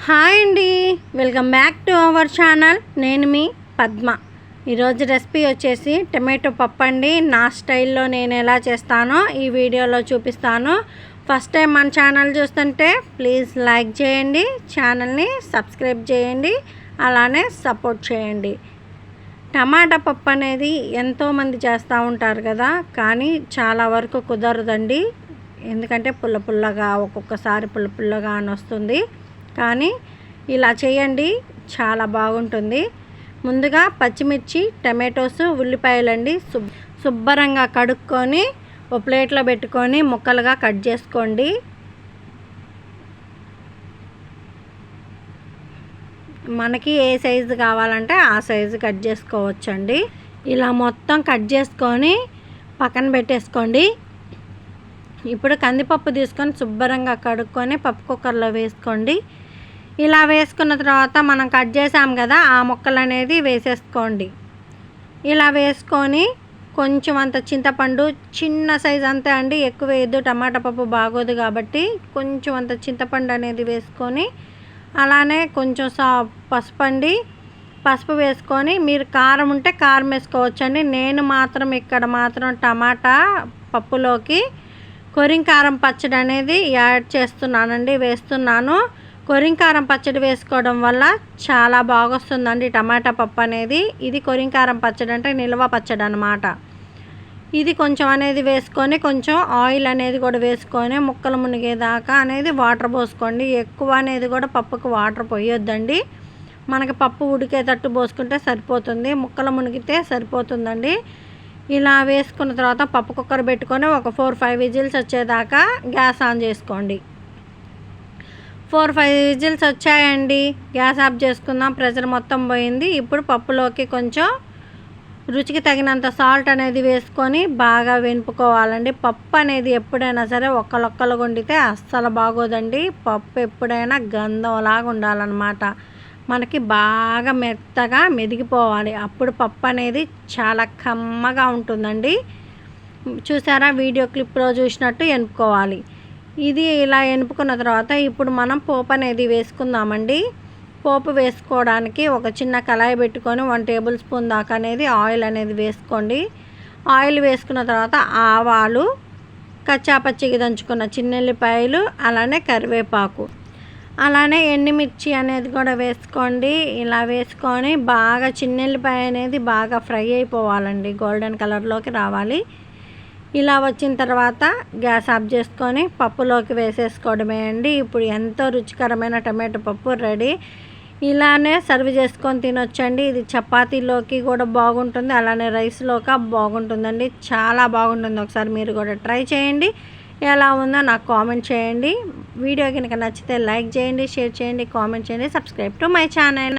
Hi అండి, welcome back to our channel. నేను మీ పద్మ. ఈరోజు రెసిపీ వచ్చేసి టమాటో పప్పు అండి. నా స్టైల్లో నేను ఎలా చేస్తానో ఈ వీడియోలో చూపిస్తాను. ఫస్ట్ టైం మన ఛానల్ చూస్తుంటే ప్లీజ్ లైక్ చేయండి, ఛానల్ని సబ్స్క్రైబ్ చేయండి, అలానే సపోర్ట్ చేయండి. టమాటా పప్పు అనేది ఎంతోమంది చేస్తూ ఉంటారు కదా, కానీ చాలా వరకు కుదరదండి. ఎందుకంటే పుల్లగా ఒక్కొక్కసారి పుల్లగా అని వస్తుంది. కానీ ఇలా చేయండి, చాలా బాగుంటుంది. ముందుగా పచ్చిమిర్చి, టమాటోస్, ఉల్లిపాయలండి శుభ్రంగా కడుక్కొని ఒక ప్లేట్లో పెట్టుకొని ముక్కలుగా కట్ చేసుకోండి. మనకి ఏ సైజు కావాలంటే ఆ సైజు కట్ చేసుకోవచ్చండి. ఇలా మొత్తం కట్ చేసుకొని పక్కన పెట్టేసుకోండి. ఇప్పుడు కందిపప్పు తీసుకొని శుభ్రంగా కడుక్కొని పప్పు కుక్కర్లో వేసుకోండి. ఇలా వేసుకున్న తర్వాత మనం కట్ చేసాం కదా, ఆ ముక్కలు అనేది వేసేసుకోండి. ఇలా వేసుకొని కొంచెం అంత చింతపండు, చిన్న సైజు అంతే అండి, ఎక్కువ వేయద్దు, టమాటా పప్పు బాగోదు కాబట్టి కొంచెం అంత చింతపండు అనేది వేసుకొని, అలానే కొంచెం పసుపు వేసుకొని, మీరు కారం ఉంటే కారం వేసుకోవచ్చండి. నేను ఇక్కడ మాత్రం టమాటా పప్పులోకి కొరింకారం పచ్చడి అనేది యాడ్ చేస్తున్నానండి, వేస్తున్నాను. కొరింకారం పచ్చడి వేసుకోవడం వల్ల చాలా బాగొస్తుందండి టమాటా పప్పు అనేది. ఇది కొరింకారం పచ్చడి అంటే నిల్వ పచ్చడి అన్నమాట. ఇది కొంచెం అనేది వేసుకొని, కొంచెం ఆయిల్ అనేది కూడా వేసుకొని ముక్కలు మునిగేదాకా అనేది వాటర్ పోసుకోండి. ఎక్కువ అనేది కూడా పప్పుకు వాటర్ పోయొద్దండి. మనకి పప్పు ఉడికేటట్టు పోసుకుంటే సరిపోతుంది, ముక్కలు మునిగితే సరిపోతుందండి. ఇలా వేసుకున్న తర్వాత పప్పు కుక్కర్ పెట్టుకొని ఒక 4-5 విజిల్స్ వచ్చేదాకా గ్యాస్ ఆన్ చేసుకోండి. 4-5 విజిల్స్ వచ్చాయండి, గ్యాస్ ఆఫ్ చేసుకుందాం. ప్రెషర్ మొత్తం పోయింది. ఇప్పుడు పప్పులోకి కొంచెం రుచికి తగినంత సాల్ట్ అనేది వేసుకొని బాగా వెనుపుకోవాలండి. పప్పు అనేది ఎప్పుడైనా సరే ఒక్కలొక్కలు వండితే అస్సలు బాగోదండి. పప్పు ఎప్పుడైనా గంధంలాగా ఉండాలన్నమాట. మనకి బాగా మెత్తగా మెదిగిపోవాలి, అప్పుడు పప్పు అనేది చాలా కమ్మగా ఉంటుందండి. చూసారా, వీడియో క్లిప్లో చూసినట్టు ఎనుపుకోవాలి. ఇది ఇలా ఎనుపుకున్న తర్వాత ఇప్పుడు మనం పోపు అనేది వేసుకుందామండి. పోపు వేసుకోవడానికి ఒక చిన్న కళాయి పెట్టుకొని 1 టేబుల్ స్పూన్ దాకా అనేది ఆయిల్ అనేది వేసుకోండి. ఆయిల్ వేసుకున్న తర్వాత ఆవాలు, కచ్చాపచ్చిగా దంచుకున్న చిన్నెల్లిపాయలు, అలానే కరివేపాకు, అలానే ఎండుమిర్చి అనేది కూడా వేసుకోండి. ఇలా వేసుకొని బాగా చిన్నెల్లిపాయ అనేది బాగా ఫ్రై అయిపోవాలండి, గోల్డెన్ కలర్లోకి రావాలి. ఇలా వచ్చిన తర్వాత గ్యాస్ ఆఫ్ చేసుకొని పప్పులోకి వేసేసుకోవడమే అండి. ఇప్పుడు ఎంతో రుచికరమైన టమాటో పప్పు రెడీ. ఇలానే సర్వ్ చేసుకొని తినొచ్చండి. ఇది చపాతీలోకి కూడా బాగుంటుంది, అలానే రైస్లోకి బాగుంటుందండి, చాలా బాగుంటుంది. ఒకసారి మీరు కూడా ట్రై చేయండి. ఎలా ఉందో నాకు కామెంట్ చేయండి. వీడియో కనుక నచ్చితే లైక్ చేయండి, షేర్ చేయండి, కామెంట్ చేయండి, సబ్స్క్రైబ్ టు మై ఛానల్.